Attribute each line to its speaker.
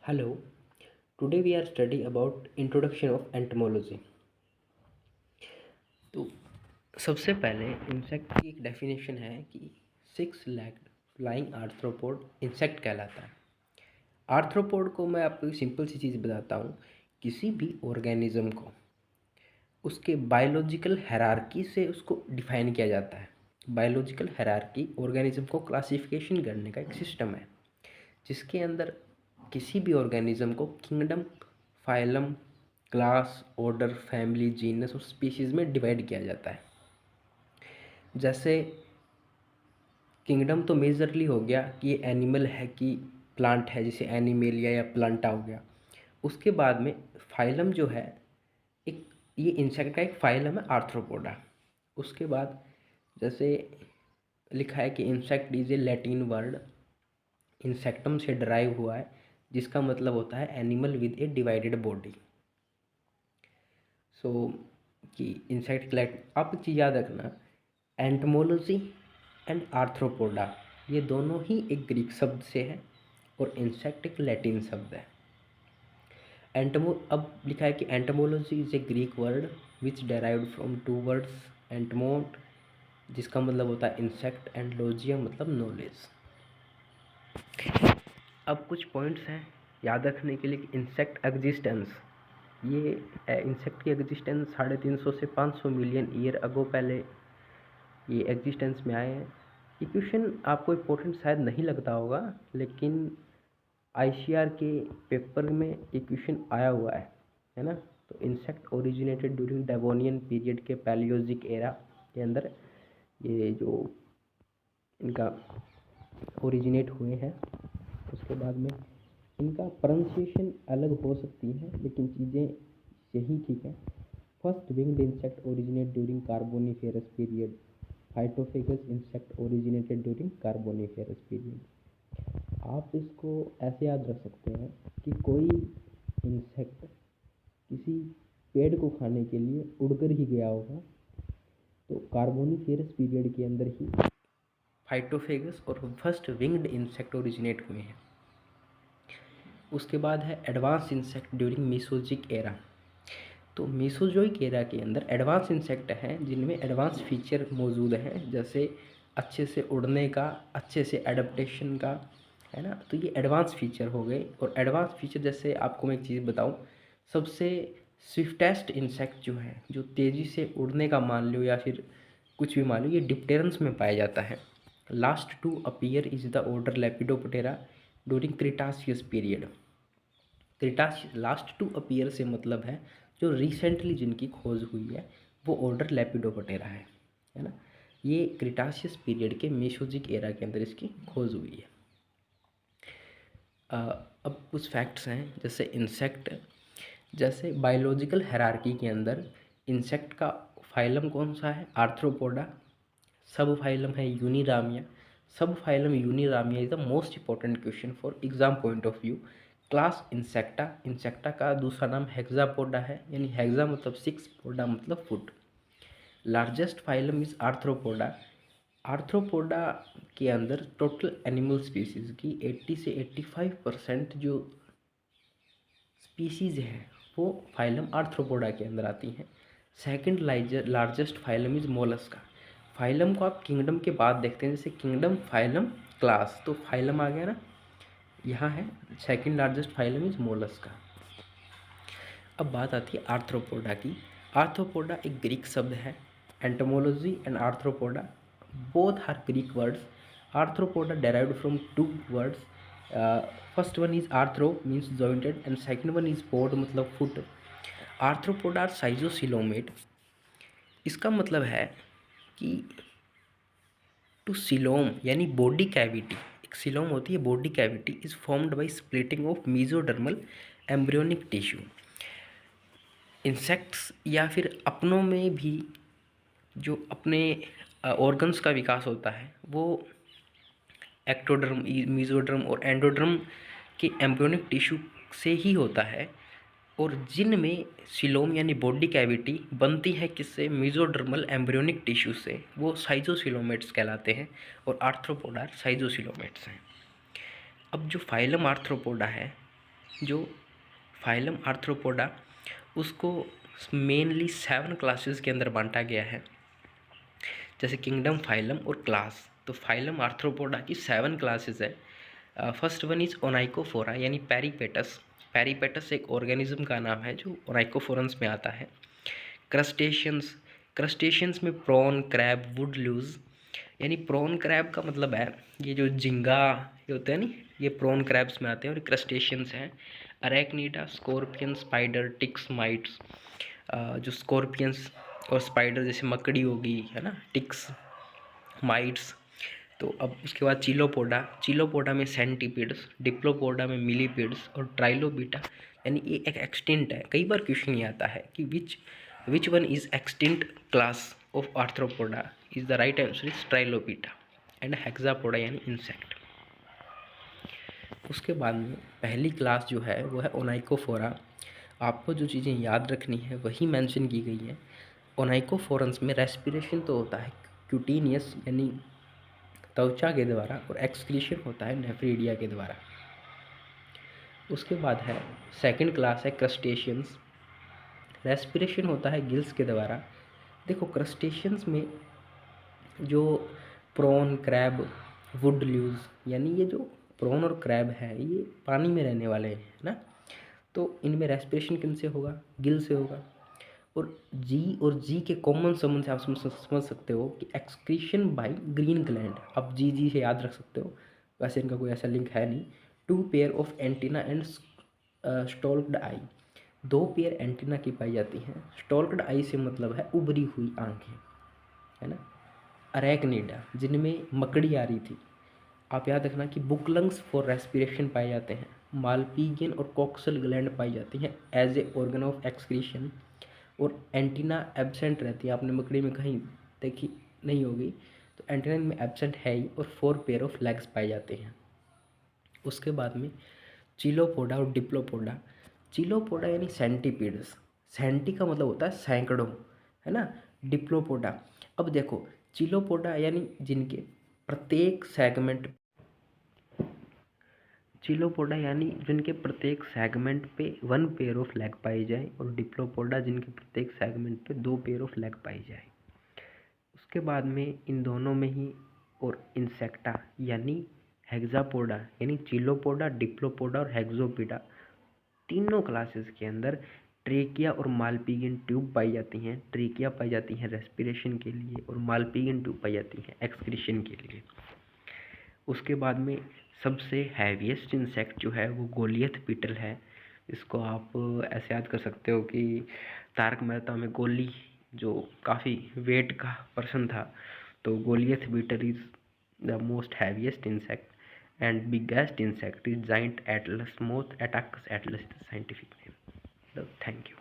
Speaker 1: Hello, today we are studying about introduction of entomology. तो सबसे पहले इंसेक्ट की एक डेफिनेशन है कि six legged flying arthropod insect कहलाता है। आर्थ्रोपोड को मैं आपको एक सिंपल सी चीज़ बताता हूँ। किसी भी ऑर्गेनिज्म को उसके बायोलॉजिकल हायरार्की से उसको डिफाइन किया जाता है। बायोलॉजिकल हायरार्की ऑर्गेनिज्म को क्लासिफिकेशन करने का एक सिस्टम है जिसके अंदर किसी भी ऑर्गेनिज्म को kingdom, phylum, class, order, family, genus और स्पीशीज़ में डिवाइड किया जाता है। जैसे किंगडम तो मेजरली हो गया कि ये एनिमल है कि प्लांट है, जैसे एनिमेलिया या प्लांटा हो गया। उसके बाद में फाइलम जो है, एक ये इंसेक्ट का एक फाइलम है आर्थ्रोपोडा। उसके बाद जैसे लिखा है कि insect is a Latin word, insectum से डराइव हुआ है जिसका मतलब होता है animal with a divided body. So कि इंसेक्ट कलेक्ट, आप एक चीज़ याद रखना, एंटमोलॉजी एंड आर्थ्रोपोडा ये दोनों ही एक ग्रीक शब्द से है और इंसेक्ट एक लैटिन शब्द है। एंटमो अब लिखा है कि entomology is a Greek word which derived from two words, entomon जिसका मतलब होता है इंसेक्ट एंड लॉजियम मतलब नॉलेज। अब कुछ पॉइंट्स हैं याद रखने के लिए कि इंसेक्ट एग्जिस्टेंस, ये इंसेक्ट की एग्जिस्टेंस 350 से 500 मिलियन ईयर अगो पहले ये एग्जिस्टेंस में आए हैं। ये क्वेश्चन आपको इम्पोर्टेंट शायद नहीं लगता होगा, लेकिन आईसीआर के पेपर में ये क्वेश्चन आया हुआ है ना। तो insect originated during Devonian period के पैलियोजिक एरा के अंदर ये जो इनका ओरिजिनेट हुए हैं। उसके बाद में इनका प्रोनाउंसिएशन अलग हो सकती है लेकिन चीज़ें यही ठीक है। First winged insect originate during Carboniferous period, phytophagous insect originated during Carboniferous period. आप इसको ऐसे याद रख सकते हैं कि कोई इंसेक्ट किसी पेड़ को खाने के लिए उड़कर ही गया होगा, तो कार्बोनिफेरस पीरियड के अंदर ही फाइटोफेगस और फर्स्ट विंग्ड इंसेक्ट ओरिजिनेट हुए हैं। उसके बाद है एडवांस इंसेक्ट ड्यूरिंग मीसोजिक एरा। तो मीसोजोइक एरा के अंदर एडवांस इंसेक्ट हैं जिनमें एडवांस फीचर मौजूद हैं, जैसे अच्छे से उड़ने का, अच्छे से एडेप्टेशन का, है ना। तो ये एडवांस फीचर हो गए। और एडवांस फीचर जैसे आपको मैं एक चीज़ बताऊं, सबसे स्विफ्टेस्ट इंसेक्ट जो है, जो तेज़ी से उड़ने का मान लो या फिर कुछ भी मान लो, ये डिप्टेरन्स में पाया जाता है। Last to appear is the order Lepidoptera during Cretaceous period. Cretaceous last to appear से मतलब है जो रिसेंटली जिनकी खोज हुई है वो ऑर्डर लेपिडोप्टेरा है ना। ये क्रिटासियस पीरियड के मेसोजिक एरा के अंदर इसकी खोज हुई है। अब कुछ फैक्ट्स हैं, जैसे इंसेक्ट, जैसे बायोलॉजिकल हायरार्की के अंदर इंसेक्ट का फाइलम कौन सा है, आर्थ्रोपोडा। सब फाइलम है Uniramia. Subphylum Uniramia is the most important question for exam point of view. Class Insecta, Insecta का दूसरा नाम हेक्सापोडा है, यानी हेक्सा मतलब 6, पोडा मतलब foot. Largest phylum is arthropoda. Arthropoda के अंदर टोटल एनिमल स्पीसीज की 80 से 85% जो स्पीसीज हैं वो फाइलम आर्थ्रोपोडा के अंदर आती हैं। Second largest phylum is Mollusca. Phylum को आप किंगडम के बाद देखते हैं, जैसे किंगडम, फाइलम, क्लास, तो फाइलम आ गया ना, यहाँ है। Second largest phylum is Mollusca. अब बात आती है आर्थ्रोपोडा की। आर्थ्रोपोडा एक ग्रीक शब्द है। Entomology and arthropoda both are Greek words. Arthropoda derived from two words. First one is arthro means jointed and second one is pod मतलब foot. Arthropoda are schizocoelomate. इसका मतलब है कि टू सिलोम यानी body cavity, एक coelom होती है body cavity, is formed by splitting of mesodermal embryonic tissue. Insects या फिर अपनों में भी जो अपने ऑर्गन्स का विकास होता है वो एक्टोडर्म, मीजोडर्म और एंडोडर्म के एम्ब्रियोनिक टिश्यू से ही होता है। और जिनमें सिलोम यानी बॉडी कैविटी बनती है किससे, मीजोडर्मल एम्ब्रियोनिक टिश्यू से, वो साइजोसिलोमेट्स कहलाते हैं। और आर्थ्रोपोडा साइजोसिलोमेट्स हैं। अब जो फाइलम आर्थ्रोपोडा है जो फाइलम आर्थ्रोपोडा उसको मेनली 7 क्लासेस के अंदर बांटा गया है, जैसे किंगडम, फाइलम और क्लास। तो फाइलम आर्थ्रोपोडा की 7 क्लासेस है। फर्स्ट वन इज ओनाइकोफोरा यानी पेरीपेटस। पेरीपेटस एक ऑर्गेनिज्म का नाम है जो ओनाइकोफोरंस में आता है। क्रस्टेशियंस, क्रस्टेशियंस में प्रॉन, क्रैब, वुड लूज। यानी प्रॉन क्रैब का मतलब है ये जो झींगा ये होते हैं नी, ये प्रॉन क्रैब्स में आते हैं और क्रस्टेशियंस हैं। Arachnida, scorpion, spider, ticks, mites. जो स्कॉर्पियंस और स्पाइडर जैसे मकड़ी होगी है ना, टिक्स, माइट्स। तो अब उसके बाद चिलोपोडा, चिलोपोडा में सेंटीपीड्स, डिप्लोपोडा में मिलीपीड्स और ट्राइलोबीटा। यानी ये एक एक्सटिंक्ट है। कई बार क्वेश्चन ये आता है कि which one is extinct class of Arthropoda, is the right answer is Trilobita and Hexapoda यानी इंसेक्ट। उसके बाद में पहली क्लास जो है वो है ओनाइकोफोरा। आपको जो चीज़ें याद रखनी है वही मेंशन की गई है। ओनाइकोफोरंस में रेस्पिरेशन तो होता है क्यूटेनियस यानी त्वचा के द्वारा, और एक्सक्रीशन होता है नेफ्रीडिया के द्वारा। उसके बाद है सेकंड क्लास है क्रस्टेशियंस। रेस्पिरेशन होता है गिल्स के द्वारा। देखो क्रस्टेशियंस में जो प्रॉन, क्रैब, वुड ल्यूज यानी ये जो प्रॉन और क्रैब है ये पानी में रहने वाले हैं ना, तो इनमें रेस्पिरेशन किन से होगा, गिल से होगा। और जी के कॉमन संबंध से आप समझ सकते हो कि एक्सक्रीशन बाय ग्रीन ग्लैंड। आप जी से याद रख सकते हो, वैसे इनका कोई ऐसा लिंक है नहीं। 2 pair of antenna and stalked eye, 2 pair antenna की पाई जाती हैं। स्टॉल्क्ड आई से मतलब है उभरी हुई आंखें, है ना। अरेक्निडा जिनमें मकड़ी आ रही थी। आप याद रखना कि बुक लंग्स फॉर रेस्पिरेशन पाए जाते हैं। मालपीगियन और कॉक्सल ग्लैंड पाई जाती हैं as a organ of excretion, और एंटीना एब्सेंट रहती है। आपने मकड़ी में कहीं देखी नहीं होगी, तो एंटीना में एब्सेंट है ही, और 4 पेयर ऑफ लेग्स पाए जाते हैं। उसके बाद में चिलोपोडा और डिप्लोपोडा। चिलोपोडा यानी सेंटीपीड्स, सेंटी का मतलब होता है सैकड़ों, है ना। डिप्लोपोडा, अब देखो चिलोपोडा यानी जिनके प्रत्येक सेगमेंट, चिलोपोडा यानी जिनके प्रत्येक सेगमेंट पे 1 पेयर ऑफ लेग पाई जाए, और डिप्लोपोडा जिनके प्रत्येक सेगमेंट पे 2 पेयर ऑफ लेग पाई जाए। उसके बाद में इन दोनों में ही और इंसेक्टा यानी हेक्सापोडा यानी चिलोपोडा, डिप्लोपोडा और हेक्सोपोडा, तीनों क्लासेस के अंदर ट्रेकिया और मालपीगियन ट्यूब पाई जाती हैं। ट्रेकिया पाई जाती हैं रेस्पिरेशन के लिए, और मालपीगियन ट्यूब पाई जाती हैं एक्सक्रीशन के लिए। उसके बाद में सबसे हैवीएस्ट इंसेक्ट जो है वो गोलियथ बीटल है। इसको आप ऐसे याद कर सकते हो कि तारक मेहता में गोली जो काफ़ी वेट का पर्सन था, तो Goliath beetle is the most heaviest insect and biggest insect is giant atlas moth Attacus atlas, the scientific name. Thank you.